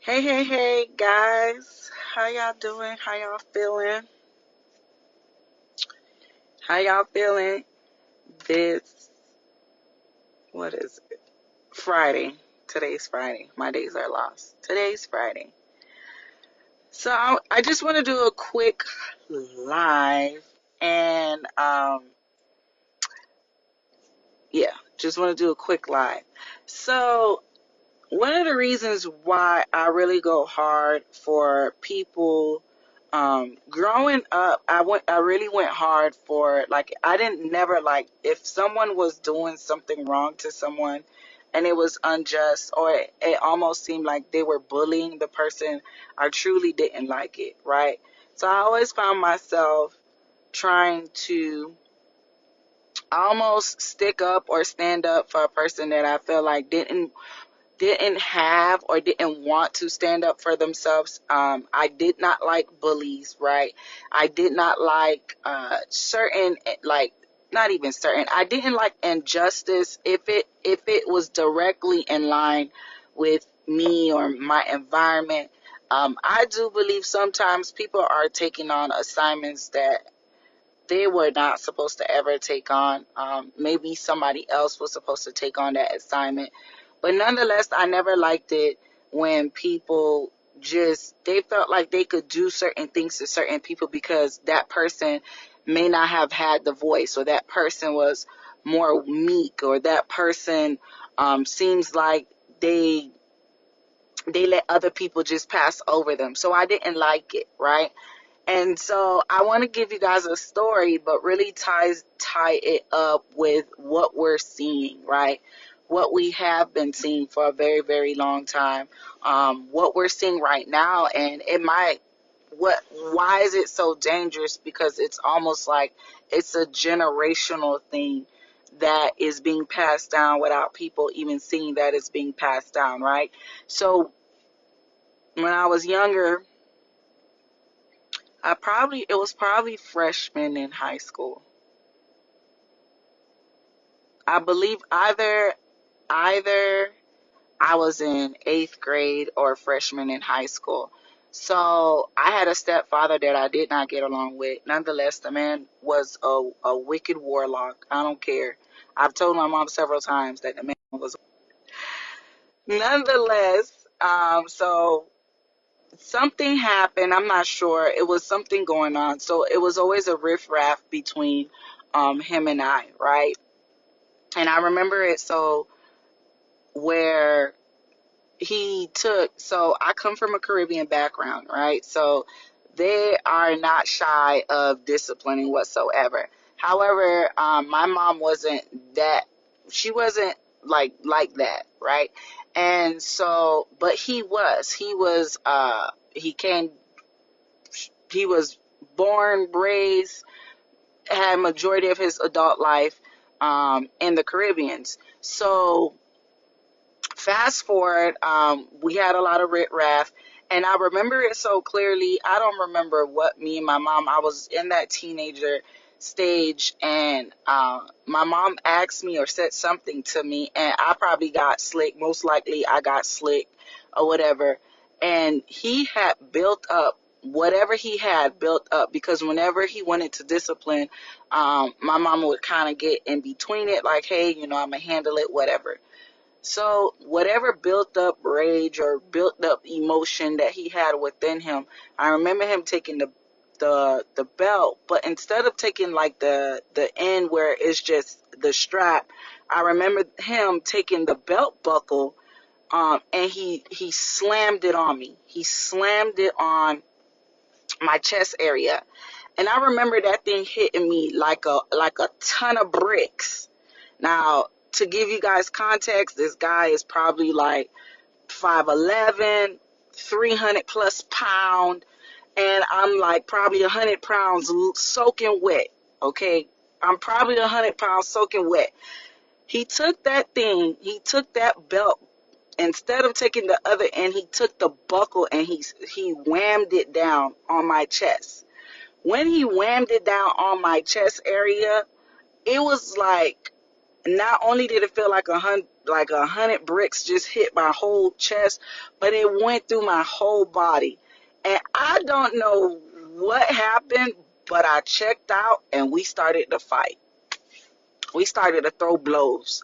Hey, guys. How y'all doing? How y'all feeling? How y'all feeling this, what is it? Friday. Today's Friday. My days are lost. Today's Friday. So I just want to do a quick live and, yeah, just want to do a quick live. So one of the reasons why I really go hard for people, growing up, I really went hard for, like, I didn't never, like, if someone was doing something wrong to someone and it was unjust, or it almost seemed like they were bullying the person, I truly didn't like it, right? So I always found myself trying to almost stick up or stand up for a person that I feel like didn't have or didn't want to stand up for themselves. I did not like bullies, right? I did not like certain, like, not even certain. I didn't like injustice if it was directly in line with me or my environment. I do believe sometimes people are taking on assignments that they were not supposed to ever take on. Maybe somebody else was supposed to take on that assignment. But nonetheless, I never liked it when people just, they felt like they could do certain things to certain people because that person may not have had the voice, or that person was more meek, or that person seems like they they let other people just pass over them. So I didn't like it, right? And so I want to give you guys a story, but really tie it up with what we're seeing, right? What we have been seeing for a very, very long time. What we're seeing right now, and it might, why is it so dangerous? Because it's almost like it's a generational thing that is being passed down without people even seeing that it's being passed down, right? So when I was younger, it was probably freshman in high school. I believe either I was in eighth grade or freshman in high school. So I had a stepfather that I did not get along with. Nonetheless, the man was a wicked warlock. I don't care. I've told my mom several times that the man was. Nonetheless, so something happened. I'm not sure. It was something going on. So it was always a riffraff between him and I, right? And I remember it so where so I come from a Caribbean background, right? So they are not shy of disciplining whatsoever. However, my mom wasn't that, she wasn't like that, right? And so, but he was born, raised, had majority of his adult life in the Caribbeans. So fast forward, we had a lot of riffraff, and I remember it so clearly. I don't remember what me and my mom, I was in that teenager stage, and my mom asked me or said something to me, and I probably got slick. Most likely I got slick or whatever. And he had built up whatever he had built up, because whenever he wanted to discipline, my mama would kind of get in between it, like, hey, I'm gonna handle it, whatever. So whatever built up rage or built up emotion that he had within him, I remember him taking the belt, but instead of taking like the end where it's just the strap, I remember him taking the belt buckle, and he slammed it on me. He slammed it on my chest area. And I remember that thing hitting me like a ton of bricks. Now, to give you guys context, this guy is probably like 5'11", 300 plus pound, and I'm like probably 100 pounds soaking wet. Okay, I'm probably 100 pounds soaking wet. He took that belt. Instead of taking the other end, he took the buckle and he whammed it down on my chest. When he whammed it down on my chest area, it was like Not only did it feel like a hundred bricks just hit my whole chest, but it went through my whole body. And I don't know what happened, but I checked out and we started to fight. We started to throw blows.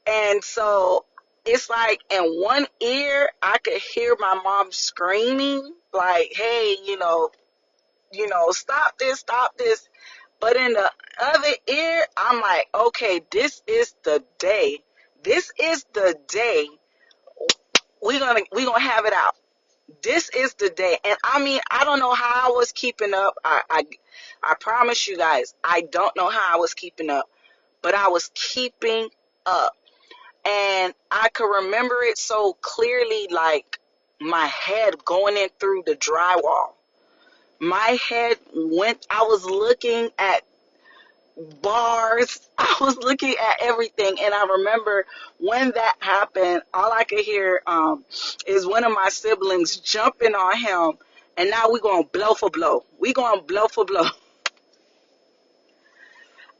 And so it's like in one ear I could hear my mom screaming like, hey, stop this, stop this. But in the other ear, I'm like, okay, this is the day. This is the day we gonna have it out. This is the day. And I mean, I don't know how I was keeping up. I promise you guys, I don't know how I was keeping up, but I was keeping up. And I could remember it so clearly, like my head going in through the drywall. My head went, I was looking at bars. I was looking at everything. And I remember when that happened, all I could hear is one of my siblings jumping on him. And now we're going blow for blow. We're going blow for blow.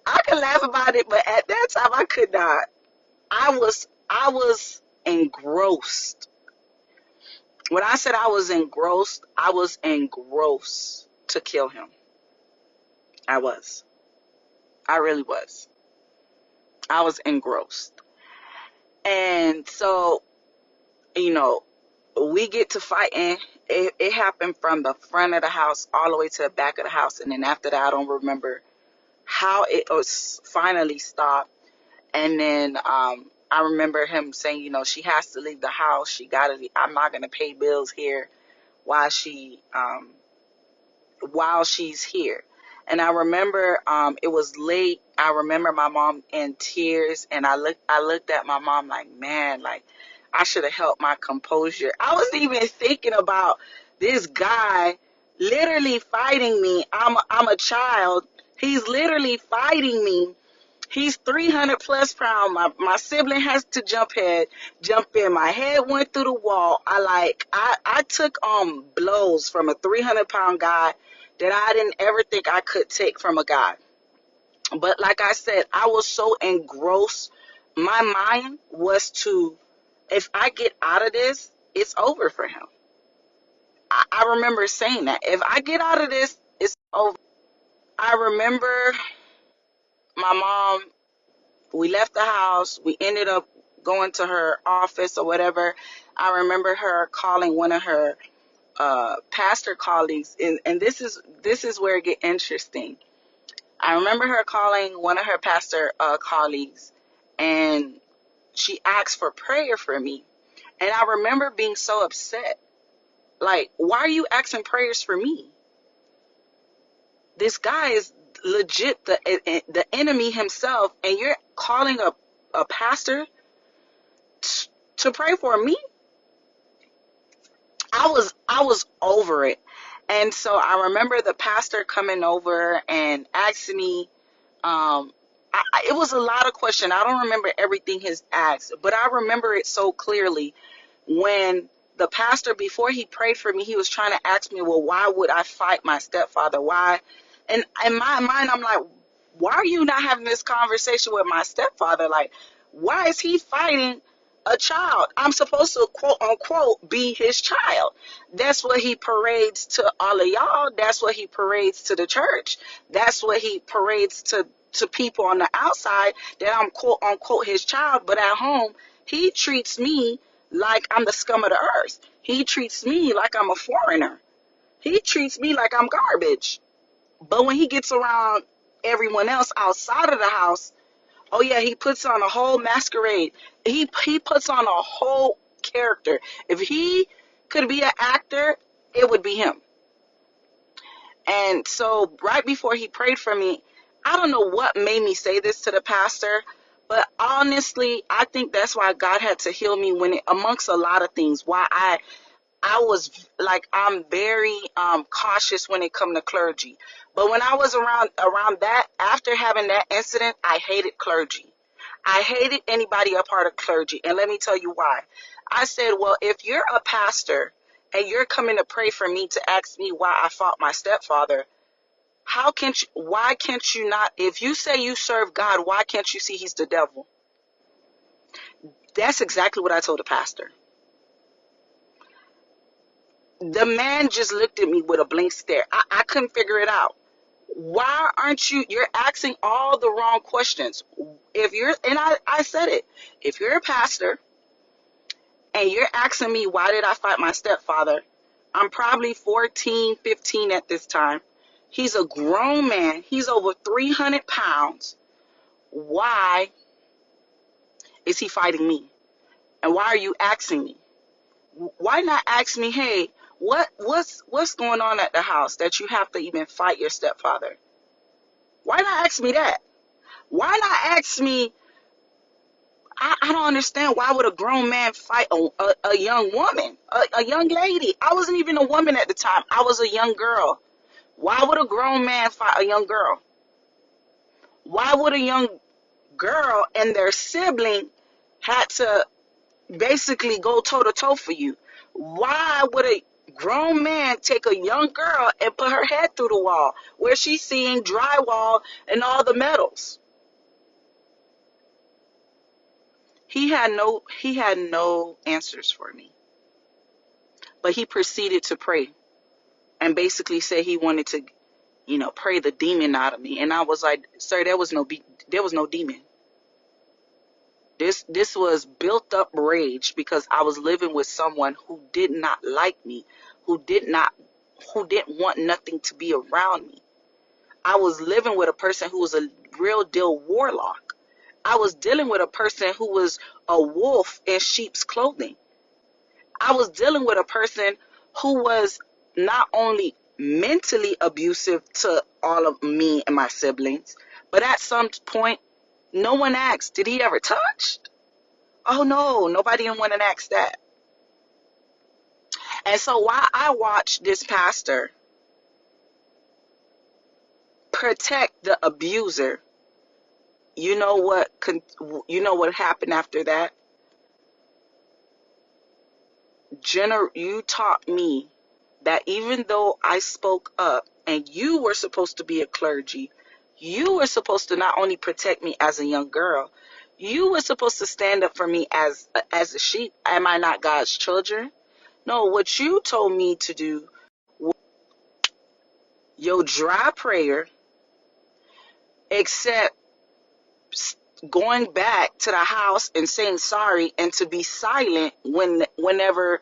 I could laugh about it, but at that time I could not. I was engrossed. When I said I was engrossed to kill him. I was. I really was. I was engrossed. And so, you know, we get to fighting. It happened from the front of the house all the way to the back of the house. And then after that, I don't remember how it was finally stopped. And then I remember him saying, she has to leave the house. I'm not going to pay bills here while she's here. And I remember it was late. I remember my mom in tears, and I looked at my mom like, man, like I should have held my composure. I was even thinking about this guy literally fighting me. I'm a child. He's literally fighting me. He's 300 plus pounds. My sibling has to jump in. My head went through the wall. I took blows from a 300-pound guy that I didn't ever think I could take from a guy. But like I said, I was so engrossed. My mind was if I get out of this, it's over for him. I remember saying that. If I get out of this, it's over. I remember my mom, we left the house. We ended up going to her office or whatever. I remember her calling one of her pastor colleagues, and this is where it get interesting. I remember her calling one of her pastor colleagues, and she asked for prayer for me. And I remember being so upset. Like, why are you asking prayers for me? This guy is legit the enemy himself, and you're calling a pastor to pray for me? I was over it. And so I remember the pastor coming over and asking me, it was a lot of questions. I don't remember everything he's asked, but I remember it so clearly when the pastor, before he prayed for me, he was trying to ask me, well, why would I fight my stepfather? Why? And in my mind, I'm like, why are you not having this conversation with my stepfather? Like, why is he fighting a child? I'm supposed to, quote unquote, be his child. That's what he parades to all of y'all. That's what he parades to the church. That's what he parades to people on the outside, that I'm, quote unquote, his child. But at home, he treats me like I'm the scum of the earth. He treats me like I'm a foreigner. He treats me like I'm garbage. But when he gets around everyone else outside of the house, oh yeah, he puts on a whole masquerade. He puts on a whole character. If he could be an actor, it would be him. And so right before he prayed for me, I don't know what made me say this to the pastor, but honestly, I think that's why God had to heal me amongst a lot of things. Why I was like, I'm very cautious when it comes to clergy. But when I was around that, after having that incident, I hated clergy. I hated anybody a part of clergy. And let me tell you why. I said, well, if you're a pastor and you're coming to pray for me to ask me why I fought my stepfather, Why can't you not, if you say you serve God, why can't you see he's the devil? That's exactly what I told the pastor. The man just looked at me with a blank stare. I couldn't figure it out. Why aren't you're asking all the wrong questions. And I said it, if you're a pastor and you're asking me why did I fight my stepfather, I'm probably 14, 15 at this time. He's a grown man. He's over 300 pounds. Why is he fighting me? And why are you asking me? Why not ask me, hey, what's going on at the house that you have to even fight your stepfather? Why not ask me that? Why not ask me? I don't understand. Why would a grown man fight a young woman, a young lady? I wasn't even a woman at the time. I was a young girl. Why would a grown man fight a young girl? Why would a young girl and their sibling had to basically go toe to toe for you? Why would a grown man take a young girl and put her head through the wall where she's seeing drywall and all the metals? He had no answers for me. But he proceeded to pray and basically said he wanted to, pray the demon out of me. And I was like, sir, there was no demon. This was built up rage because I was living with someone who did not like me, who didn't want nothing to be around me. I was living with a person who was a real deal warlock. I was dealing with a person who was a wolf in sheep's clothing. I was dealing with a person who was not only mentally abusive to all of me and my siblings, but at some point, no one asked, did he ever touch? Oh no, nobody didn't want to ask that. And so while I watched this pastor protect the abuser, you know what happened after that? You taught me that even though I spoke up and you were supposed to be a clergy, you were supposed to not only protect me as a young girl, you were supposed to stand up for me as a sheep. Am I not God's children? No, what you told me to do, your dry prayer, except going back to the house and saying sorry and to be silent whenever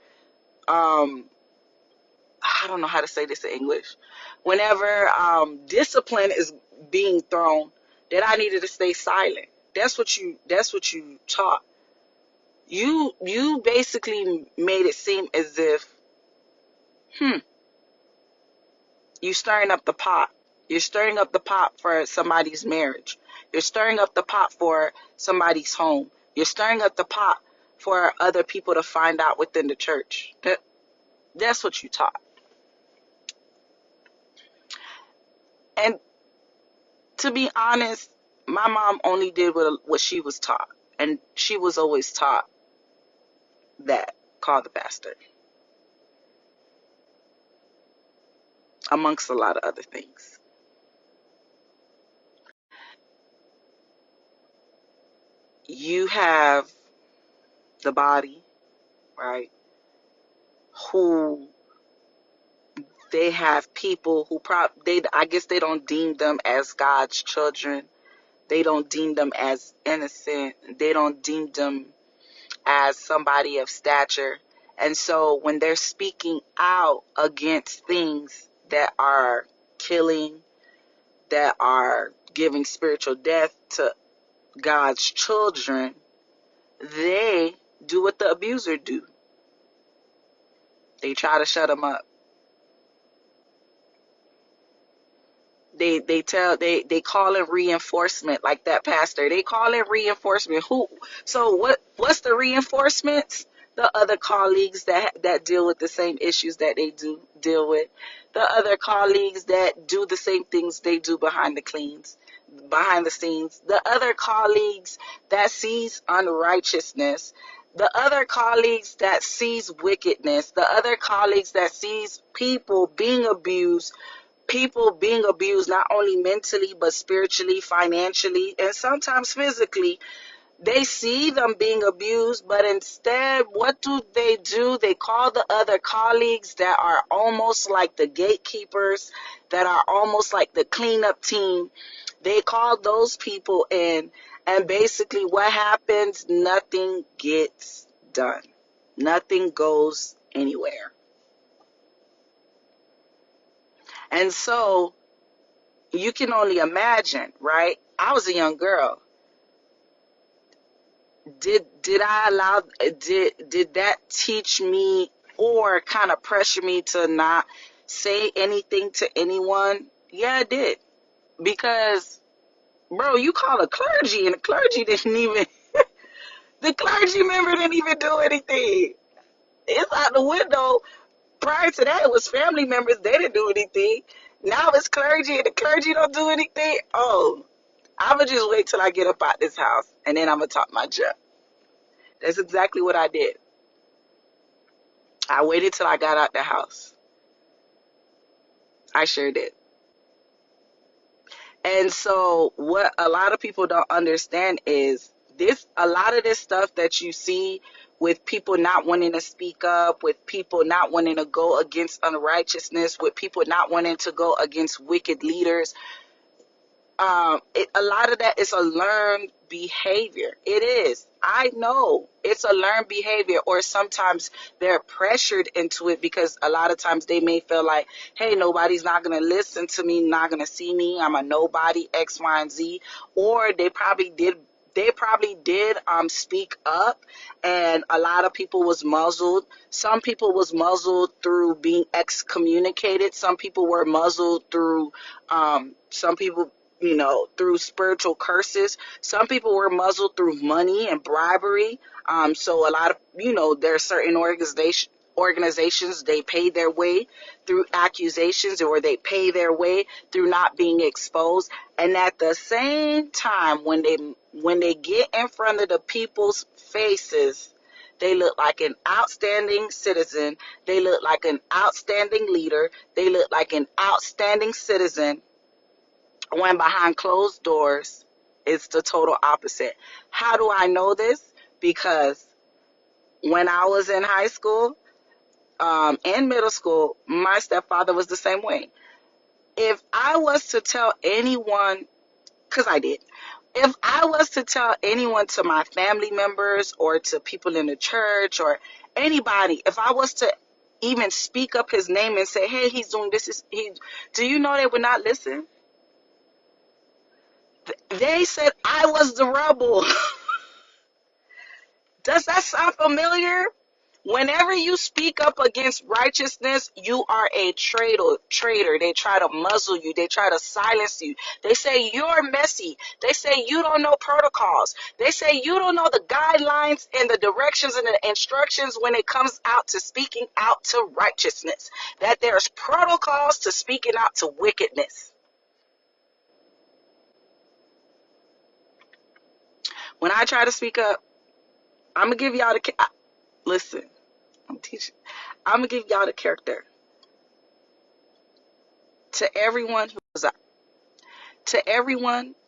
I don't know how to say this in English. Whenever discipline is being thrown, that I needed to stay silent. That's what you taught. You basically made it seem as if you stirring up the pot. You're stirring up the pot for somebody's marriage. You're stirring up the pot for somebody's home. You're stirring up the pot for other people to find out within the church. That's what you taught. And to be honest, my mom only did what she was taught. And she was always taught that, call the pastor, amongst a lot of other things. You have the body, right, who they have people who I guess they don't deem them as God's children. They don't deem them as innocent. They don't deem them as somebody of stature. And so when they're speaking out against things that are killing, that are giving spiritual death to God's children, they do what the abuser do. They try to shut them up. They call in reinforcement, like that pastor. They call in reinforcement. So what's the reinforcements? The other colleagues that deal with the same issues that they do deal with. The other colleagues that do the same things they do behind the scenes. The other colleagues that sees unrighteousness. The other colleagues that sees wickedness. The other colleagues that sees people being abused people being abused, not only mentally, but spiritually, financially, and sometimes physically. They see them being abused, but instead, what do? They call the other colleagues that are almost like the gatekeepers, that are almost like the cleanup team. They call those people in, and basically what happens? Nothing gets done. Nothing goes anywhere. And so you can only imagine, right? I was a young girl. Did I allow did that teach me or kind of pressure me to not say anything to anyone? Yeah, it did. Because bro, you call a clergy and the clergy didn't even the clergy member didn't even do anything. It's out the window. Prior to that, it was family members. They didn't do anything. Now it's clergy and the clergy don't do anything. Oh, I'ma just wait till I get up out this house and then I'ma talk my junk. That's exactly what I did. I waited till I got out the house. I sure did. And so what a lot of people don't understand is this, a lot of this stuff that you see with people not wanting to speak up, with people not wanting to go against unrighteousness, with people not wanting to go against wicked leaders, a lot of that is a learned behavior. It is. I know it's a learned behavior, or sometimes they're pressured into it because a lot of times they may feel like, hey, nobody's not going to listen to me, not going to see me. I'm a nobody, X, Y, and Z. Or they probably did speak up, and a lot of people was muzzled. Some people was muzzled through being excommunicated. Some people were muzzled through some people, through spiritual curses. Some people were muzzled through money and bribery. So a lot of, there are certain organizations, they pay their way through accusations, or they pay their way through not being exposed. And at the same time, when they get in front of the people's faces, they look like an outstanding citizen. They look like an outstanding leader. They look like an outstanding citizen, when behind closed doors, it's the total opposite. How do I know this? Because when I was in high school, and middle school, my stepfather was the same way. If I was to tell anyone, because I did, if I was to tell anyone, to my family members or to people in the church or anybody, if I was to even speak up his name and say, hey, he's doing this, do you know they would not listen? They said I was the rebel. Does that sound familiar? Whenever you speak up against righteousness, you are a traitor. They try to muzzle you. They try to silence you. They say you're messy. They say you don't know protocols. They say you don't know the guidelines and the directions and the instructions when it comes out to speaking out to righteousness. That there's protocols to speaking out to wickedness. When I try to speak up, I'm going to give y'all listen, I'm teaching. I'm going to give y'all the character. To everyone,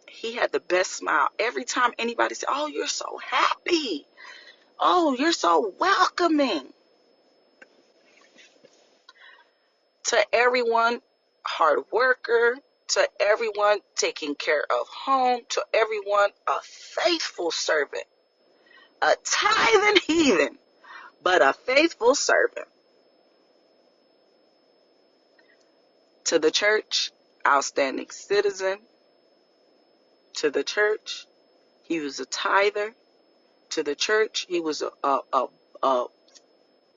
he had the best smile. Every time anybody said, oh, you're so happy. Oh, you're so welcoming. To everyone, hard worker. To everyone, taking care of home. To everyone, a faithful servant. A tithing heathen, but a faithful servant. To the church, outstanding citizen. To the church, he was a tither. To the church, he was a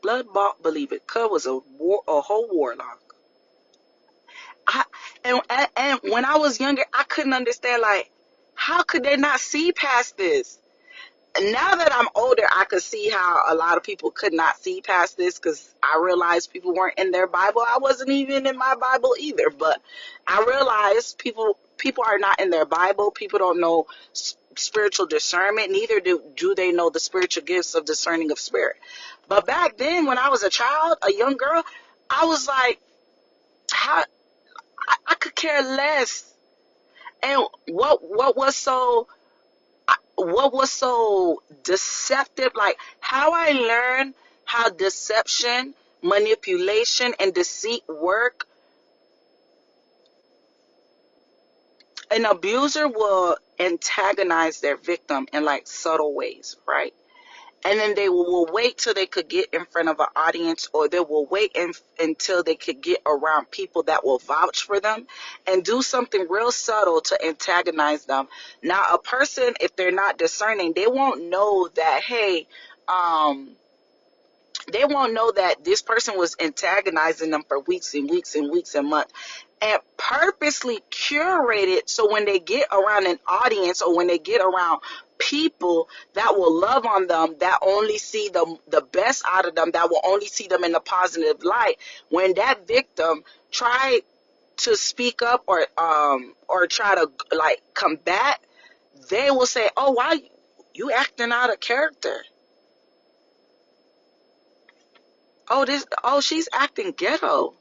blood-bought believer. Cub was a whole warlock. And when I was younger, I couldn't understand, like, how could they not see past this? And now that I'm older, I could see how a lot of people could not see past this, because I realized people weren't in their Bible. I wasn't even in my Bible either, but I realized people are not in their Bible. People don't know spiritual discernment. Neither do they know the spiritual gifts of discerning of spirit. But back then, when I was a child, a young girl, I was like, how? could care less. And what was so deceptive, like how I learned how deception, manipulation, and deceit work. An abuser will antagonize their victim in like subtle ways, right? And then they will wait till they could get in front of an audience, or they will wait until they could get around people that will vouch for them and do something real subtle to antagonize them. Now, a person, if they're not discerning, they won't know that, hey, um, they won't know that this person was antagonizing them for weeks and weeks and weeks and months, and purposely curated so when they get around an audience, or when they get around people that will love on them, that only see the best out of them, that will only see them in the positive light, when that victim try to speak up, or try to like combat, they will say, oh, why you acting out of character? Oh, she's acting ghetto.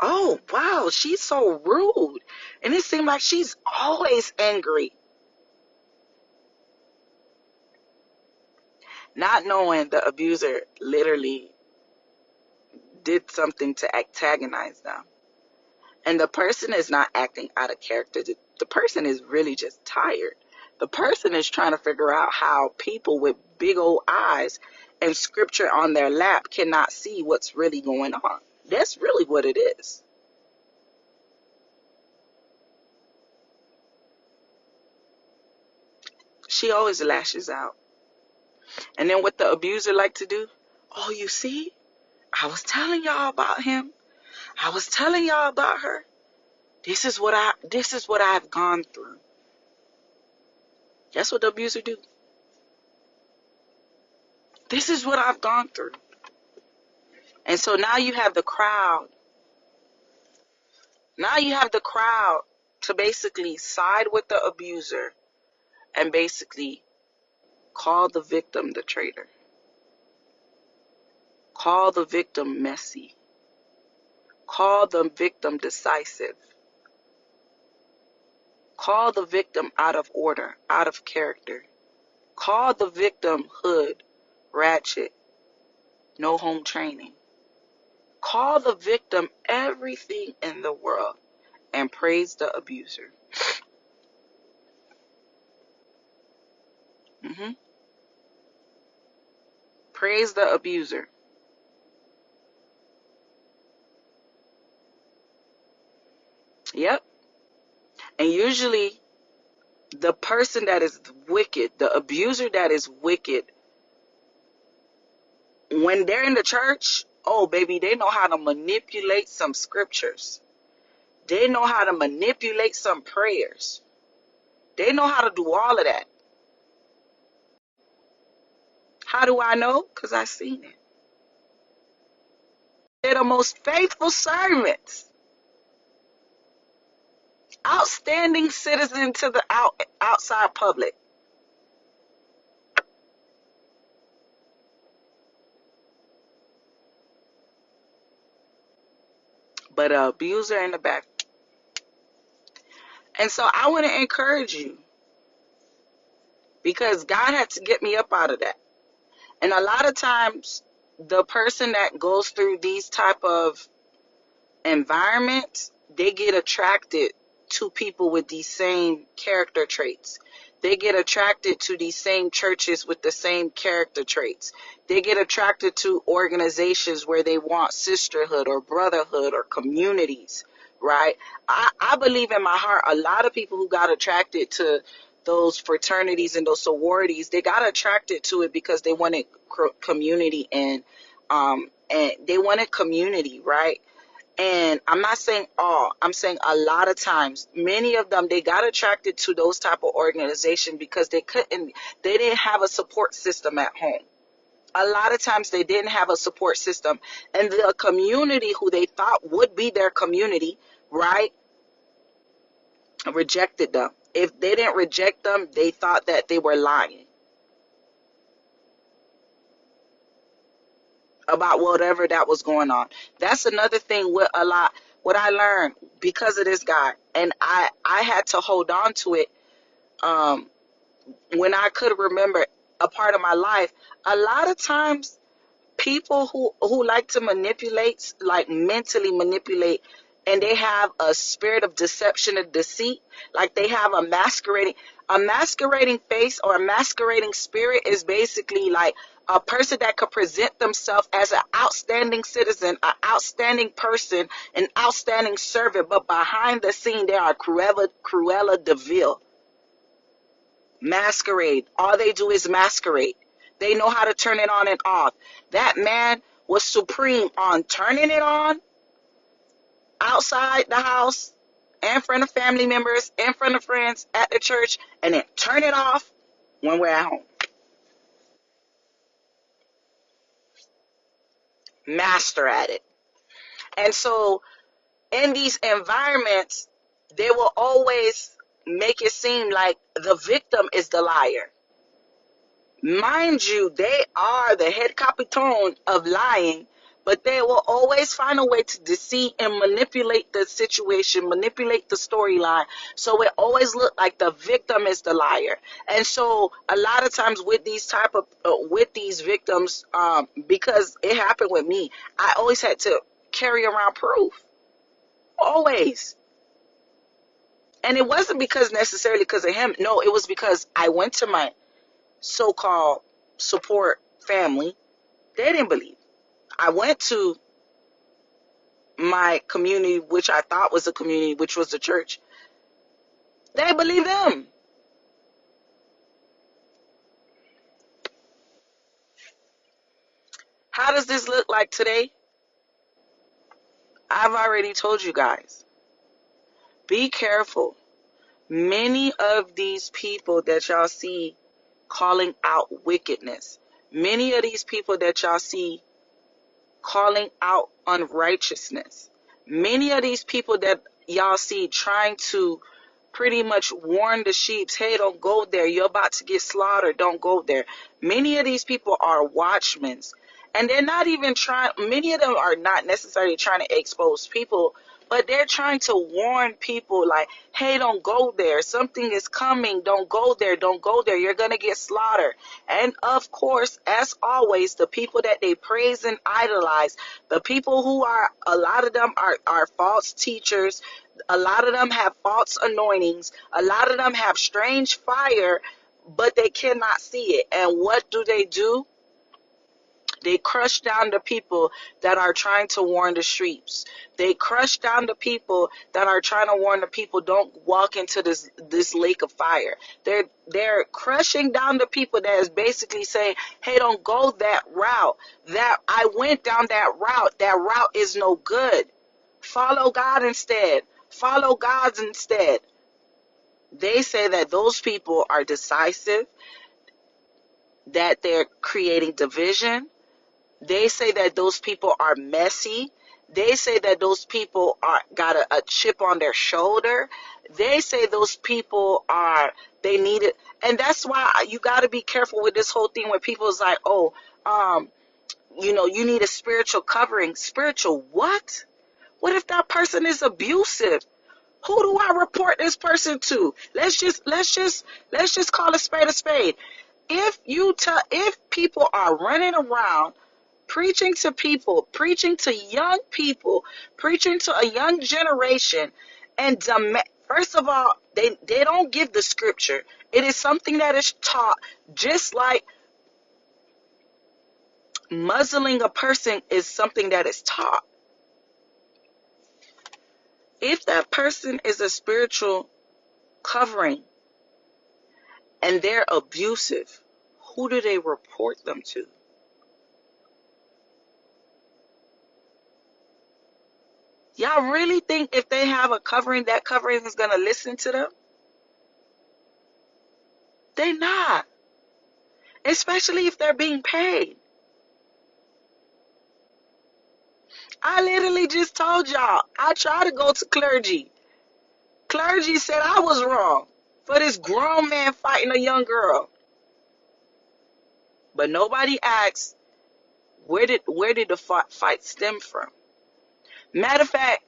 Oh, wow, she's so rude. And it seems like she's always angry. Not knowing the abuser literally did something to antagonize them. And the person is not acting out of character. The person is really just tired. The person is trying to figure out how people with big old eyes and scripture on their lap cannot see what's really going on. That's really what it is. She always lashes out. And then what the abuser like to do? Oh, you see? I was telling y'all about him. I was telling y'all about her. This is what I've gone through. That's what the abuser do. This is what I've gone through. And so now you have the crowd. Now you have the crowd to basically side with the abuser and basically call the victim the traitor. Call the victim messy. Call the victim decisive. Call the victim out of order, out of character. Call the victim hood, ratchet, no home training. Call the victim everything in the world and praise the abuser. hmm Praise the abuser. Yep. And usually the person that is wicked, the abuser that is wicked, when they're in the church, oh baby, they know how to manipulate some scriptures. They know how to manipulate some prayers. They know how to do all of that. How do I know? Because I've seen it. They're the most faithful servants, outstanding citizen to the outside public. But an abuser in the back. And so I want to encourage you, because God had to get me up out of that. And a lot of times the person that goes through these type of environments, they get attracted to people with these same character traits. They get attracted to these same churches with the same character traits. They get attracted to organizations where they want sisterhood or brotherhood or communities, right? I believe in my heart, a lot of people who got attracted to those fraternities and those sororities, they got attracted to it because they wanted community, and they wanted community, right? And I'm not saying all, I'm saying a lot of times, many of them, they got attracted to those type of organization because they didn't have a support system at home. A lot of times they didn't have a support system, and the community who they thought would be their community, right, rejected them. If they didn't reject them, they thought that they were lying about whatever that was going on. That's another thing with a lot what I learned because of this guy, and I had to hold on to it. Um, when I could remember a part of my life, a lot of times people who like to manipulate, like mentally manipulate, and they have a spirit of deception and deceit, like they have a masquerading face, or a masquerading spirit is basically like a person that could present themselves as an outstanding citizen, an outstanding person, an outstanding servant, but behind the scene they are Cruella de Vil. Masquerade. All they do is masquerade. They know how to turn it on and off. That man was supreme on turning it on outside the house, in front of family members, in front of friends, at the church, and then turn it off when we're at home. Master at it. And so in these environments, they will always make it seem like the victim is the liar. Mind you, they are the head capiton of lying, but they will always find a way to deceive and manipulate the situation, manipulate the storyline. So it always look like the victim is the liar. And so a lot of times with these type of with these victims, because it happened with me, I always had to carry around proof, always. And it wasn't because necessarily because of him. No, it was because I went to my so-called support family. They didn't believe. I went to my community, which I thought was a community, which was the church. They believe them. How does this look like today? I've already told you guys. Be careful. Many of these people that y'all see calling out wickedness, many of these people that y'all see calling out unrighteousness, many of these people that y'all see trying to pretty much warn the sheep, hey, don't go there, you're about to get slaughtered, don't go there. Many of these people are watchmen, and they're not even trying, many of them are not necessarily trying to expose people, but they're trying to warn people like, hey, don't go there, something is coming, don't go there, don't go there, you're gonna get slaughtered. And of course, as always, the people that they praise and idolize, the people who are, a lot of them are false teachers, a lot of them have false anointings, a lot of them have strange fire, but they cannot see it. And what do? They crush down the people that are trying to warn the streets. They crush down the people that are trying to warn the people, don't walk into this lake of fire. They're crushing down the people that is basically saying, hey, don't go that route. That I went down that route. That route is no good. Follow God instead. Follow God's instead. They say that those people are decisive, that they're creating division. They say that those people are messy. They say that those people are got a chip on their shoulder. They say those people they need it. And that's why you got to be careful with this whole thing where people's like, oh, you need a spiritual covering. Spiritual what? What if that person is abusive? Who do I report this person to? Let's just call a spade a spade. If people are running around preaching to people, preaching to young people, preaching to a young generation, and first of all, they don't give the scripture. It is something that is taught, just like muzzling a person is something that is taught. If that person is a spiritual covering and they're abusive, who do they report them to? Y'all really think if they have a covering, that covering is going to listen to them? They're not. Especially if they're being paid. I literally just told y'all, I tried to go to clergy. Clergy said I was wrong for this grown man fighting a young girl. But nobody asked, where did the fight stem from? Matter of fact,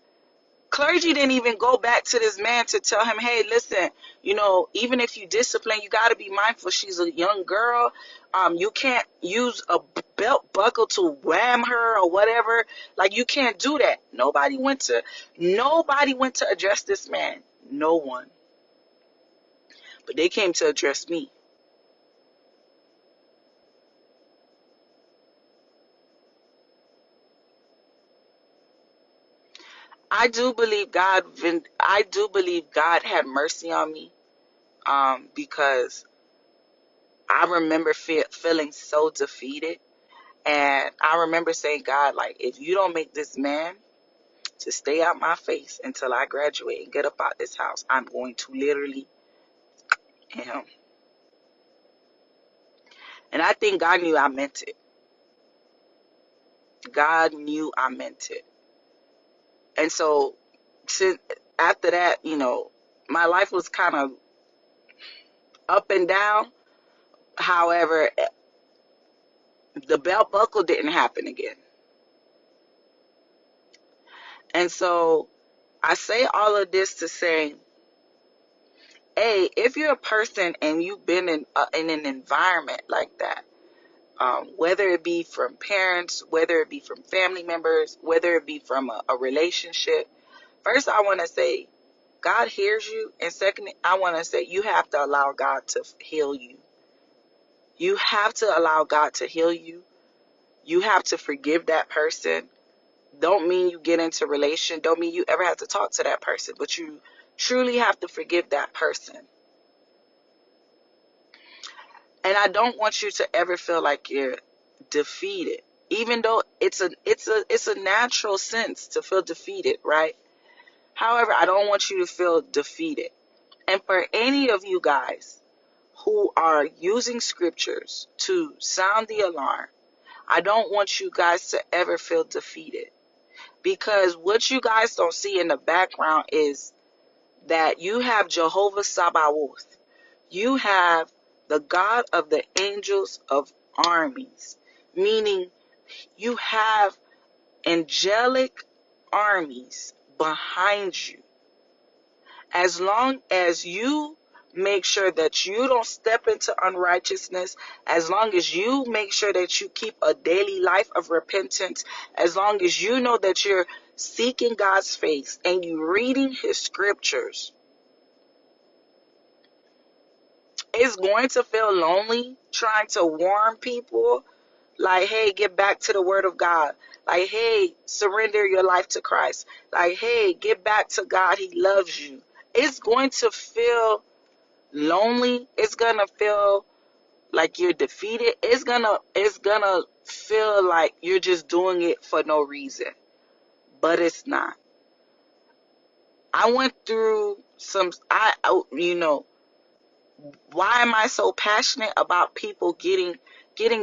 Clergy didn't even go back to this man to tell him, hey, listen, even if you discipline, you got to be mindful. She's a young girl. You can't use a belt buckle to wham her or whatever. Like, you can't do that. Nobody went to address this man. No one. But they came to address me. I do believe God had mercy on me, because I remember feeling so defeated. And I remember saying, God, like, if you don't make this man to stay out my face until I graduate and get up out this house, I'm going to literally him. And I think God knew I meant it. God knew I meant it. And so since after that, my life was kind of up and down. However, the belt buckle didn't happen again. And so I say all of this to say, hey, if you're a person and you've been in an environment like that, whether it be from parents, whether it be from family members, whether it be from a relationship, first I want to say God hears you. And second, I want to say you have to allow God to heal you. You have to allow God to heal you. You have to forgive that person. Don't mean you get into relation. Don't mean you ever have to talk to that person. But you truly have to forgive that person. And I don't want you to ever feel like you're defeated. Even though it's a natural sense to feel defeated, right? However, I don't want you to feel defeated. And for any of you guys who are using scriptures to sound the alarm, I don't want you guys to ever feel defeated. Because what you guys don't see in the background is that you have Jehovah Sabaoth. You have the God of the angels of armies, meaning you have angelic armies behind you. As long as you make sure that you don't step into unrighteousness, as long as you make sure that you keep a daily life of repentance, as long as you know that you're seeking God's face and you reading his scriptures, it's going to feel lonely trying to warn people like, hey, get back to the word of God. Like, hey, surrender your life to Christ. Like, hey, get back to God. He loves you. It's going to feel lonely. It's going to feel like you're defeated. It's gonna feel like you're just doing it for no reason. But it's not. I went through why am I so passionate about people getting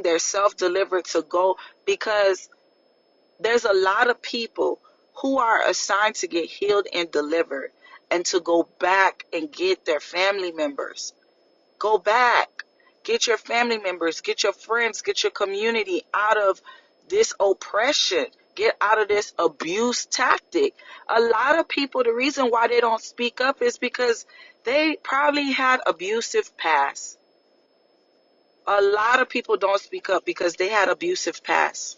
their self delivered to go? Because there's a lot of people who are assigned to get healed and delivered and to go back and get their family members. Go back. Get your family members, get your friends, get your community out of this oppression. Get out of this abuse tactic. A lot of people, the reason why they don't speak up is because they probably had abusive past. A lot of people don't speak up because they had abusive past.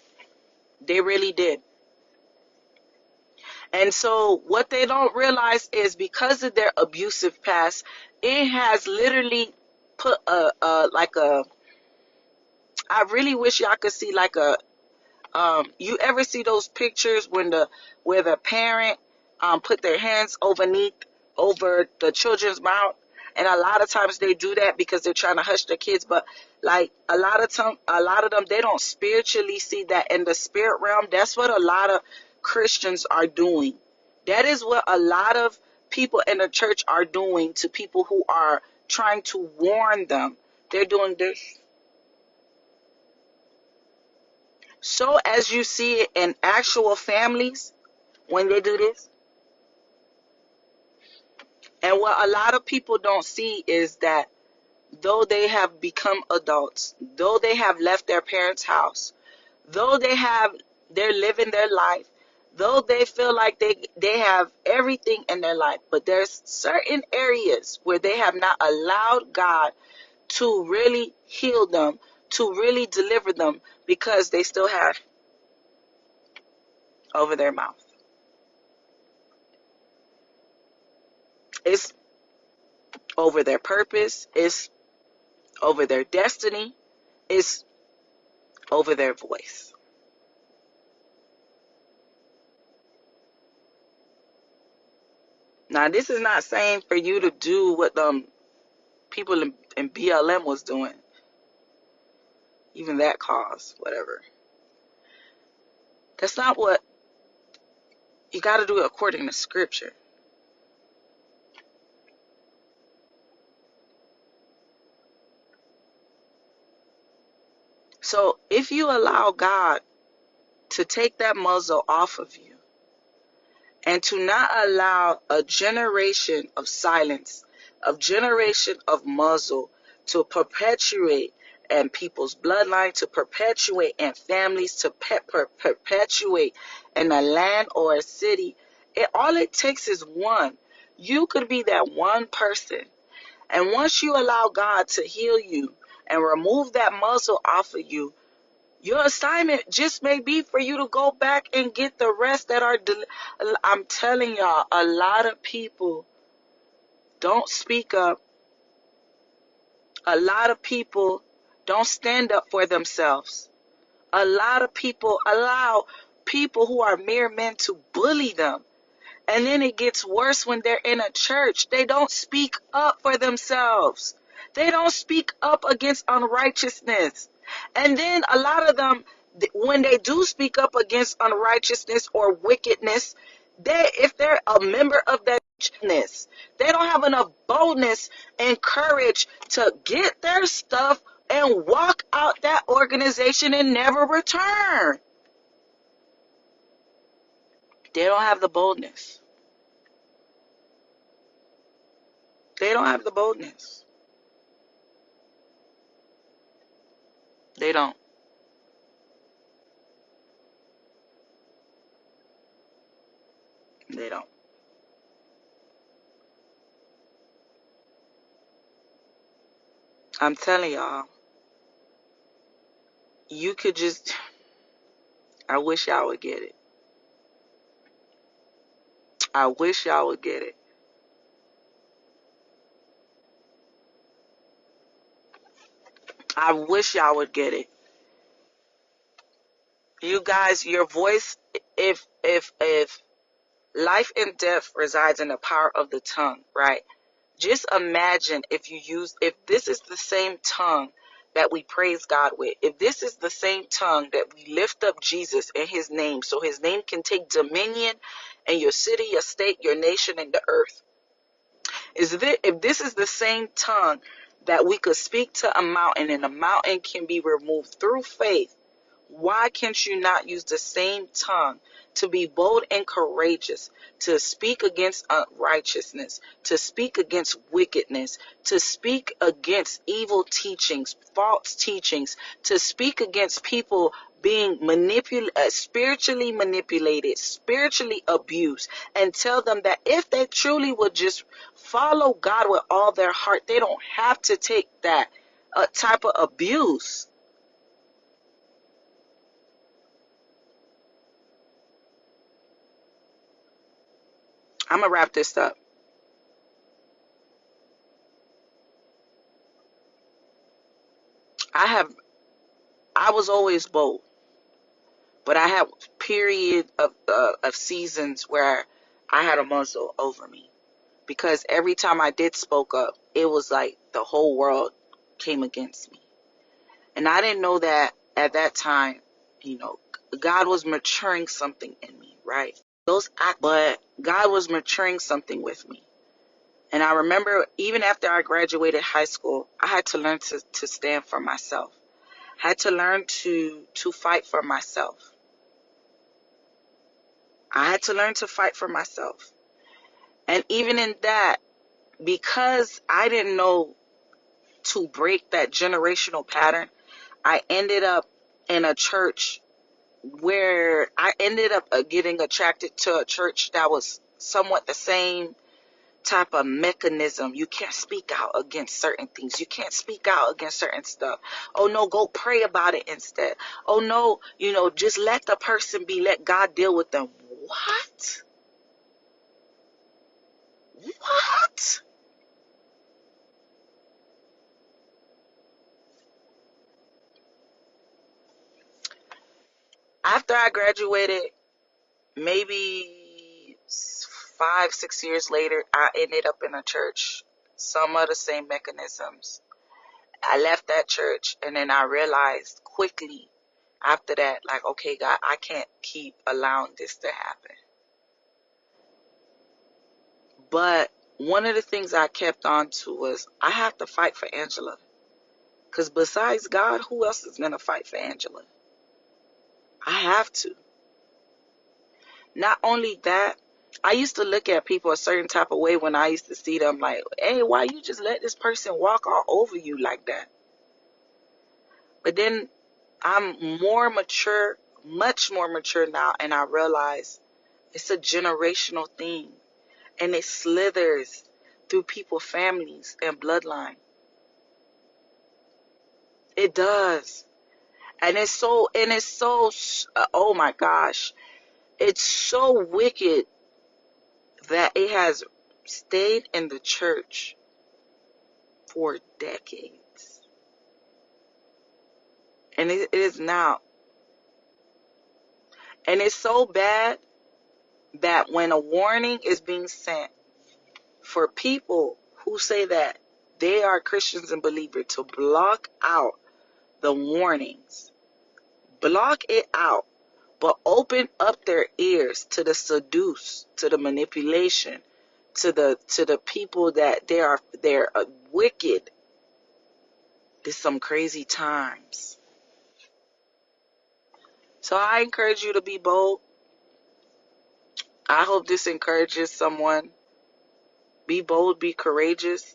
They really did. And so what they don't realize is because of their abusive past, it has literally put I really wish y'all could see like you ever see those pictures where the parent put their hands over the children's mouth, and a lot of times they do that because they're trying to hush their kids, but like a lot of them, they don't spiritually see that in the spirit realm. That's what a lot of Christians are doing. That is what a lot of people in the church are doing to people who are trying to warn them. They're doing this. So as you see it in actual families, when they do this, and what a lot of people don't see is that though they have become adults, though they have left their parents' house, though they're living their life, Though they feel like they have everything in their life, but there's certain areas where they have not allowed God to really heal them, to really deliver them, because they still have over their mouth. It's over their purpose, it's over their destiny, it's over their voice. Now, this is not saying for you to do what people in BLM was doing, even that cause, whatever. That's not what you got to do, according to scripture. So if you allow God to take that muzzle off of you, and to not allow a generation of silence, a generation of muzzle to perpetuate, and people's bloodline to perpetuate, and families to perpetuate in a land or a city, all it takes is one. You could be that one person. And once you allow God to heal you and remove that muzzle off of you, your assignment just may be for you to go back and get the rest that are. I'm telling y'all, a lot of people don't speak up. A lot of people don't stand up for themselves. A lot of people allow people who are mere men to bully them. And then it gets worse when they're in a church. They don't speak up for themselves. They don't speak up against unrighteousness. And then a lot of them, when they do speak up against unrighteousness or wickedness, if they're a member of that church, they don't have enough boldness and courage to get their stuff and walk out that organization and never return. They don't have the boldness. They don't have the boldness. They don't. They don't. I'm telling y'all, you could just, I wish y'all would get it. I wish y'all would get it. I wish y'all would get it. You guys, your voice, if life and death resides in the power of the tongue, right? Just imagine if this is the same tongue that we praise God with, if this is the same tongue that we lift up Jesus and his name, so his name can take dominion in your city, your state, your nation, and the earth. If this is the same tongue that we could speak to a mountain and a mountain can be removed through faith, why can't you not use the same tongue to be bold and courageous, to speak against unrighteousness, to speak against wickedness, to speak against evil teachings, false teachings, to speak against people being spiritually manipulated, spiritually abused, and tell them that if they truly would just follow God with all their heart, they don't have to take that type of abuse. I'm gonna wrap this up. I was always bold, but I had period of seasons where I had a muzzle over me, because every time I did spoke up, it was like the whole world came against me, and I didn't know that at that time. You know, God was maturing something in me, right? But God was maturing something with me. And I remember even after I graduated high school, I had to learn to stand for myself. I had to learn to fight for myself. I had to learn to fight for myself. And even in that, because I didn't know to break that generational pattern, I ended up in a church where I ended up getting attracted to a church that was somewhat the same type of mechanism. You can't speak out against certain things. You can't speak out against certain stuff. Oh no, go pray about it instead. Oh no, just let the person be, let God deal with them. What? What? After I graduated, maybe 5, 6 years later, I ended up in a church. Some of the same mechanisms. I left that church, and then I realized quickly after that, like, okay, God, I can't keep allowing this to happen. But one of the things I kept on to was I have to fight for Angela. Because besides God, who else is going to fight for Angela? I have to. Not only that, I used to look at people a certain type of way when I used to see them, like, hey, why you just let this person walk all over you like that? But then I'm more mature, much more mature now, and I realize it's a generational thing, and it slithers through people's families and bloodline. It does. And it's so, oh my gosh, it's so wicked that it has stayed in the church for decades. And it is now. And it's so bad that when a warning is being sent for people who say that they are Christians and believers, to block out the warnings, block it out, but open up their ears to the seduce, to the manipulation, to the people that they're wicked. There's some crazy times. So I encourage you to be bold. I hope this encourages someone. Be bold, be courageous.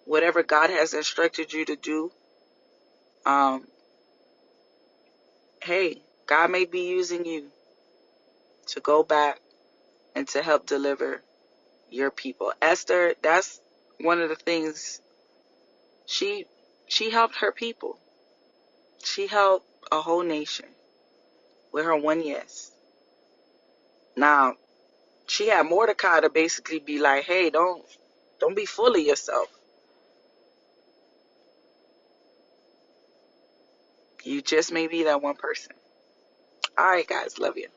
Whatever God has instructed you to do. Hey, God may be using you to go back and to help deliver your people. Esther, that's one of the things. She helped her people. She helped a whole nation with her one yes. Now, she had Mordecai to basically be like, hey, don't be full of yourself. You just may be that one person. All right, guys. Love you.